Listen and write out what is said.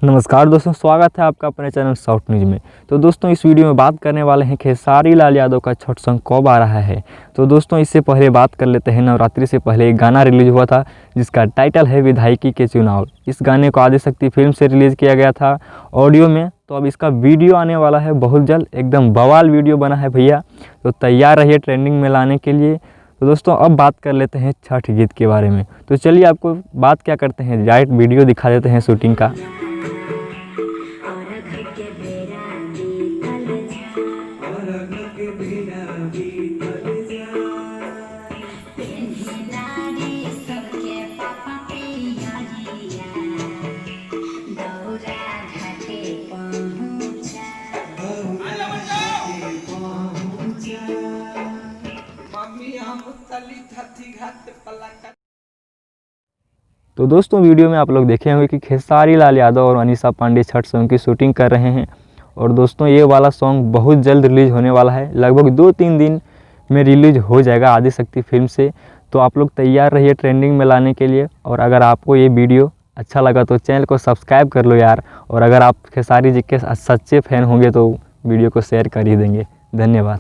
नमस्कार दोस्तों, स्वागत है आपका अपने चैनल साउथ न्यूज़ में। तो दोस्तों इस वीडियो में बात करने वाले हैं खेसारी लाल यादव का छठ सॉन्ग कब आ रहा है। तो दोस्तों इससे पहले बात कर लेते हैं, नवरात्रि से पहले एक गाना रिलीज हुआ था जिसका टाइटल है विधायकी के चुनाव। इस गाने को आदिशक्ति फिल्म से रिलीज़ किया गया था ऑडियो में। तो अब इसका वीडियो आने वाला है बहुत जल्द, एकदम बवाल वीडियो बना है भैया, तो तैयार रहिए ट्रेंडिंग में लाने के लिए। तो दोस्तों अब बात कर लेते हैं छठ गीत के बारे में। तो चलिए आपको बात क्या करते हैं, डायरेक्ट वीडियो दिखा देते हैं शूटिंग का। तो दोस्तों वीडियो में आप लोग देखे होंगे कि खेसारी लाल यादव और अनीशा पांडे छठ सॉन्ग की शूटिंग कर रहे हैं। और दोस्तों ये वाला सॉन्ग बहुत जल्द रिलीज़ होने वाला है, लगभग 2-3 दिन में रिलीज हो जाएगा आदिशक्ति फिल्म से। तो आप लोग तैयार रहिए ट्रेंडिंग में लाने के लिए। और अगर आपको ये वीडियो अच्छा लगा तो चैनल को सब्सक्राइब कर लो यार। और अगर आप खेसारी जी के सच्चे फैन होंगे तो वीडियो को शेयर कर ही देंगे। धन्यवाद।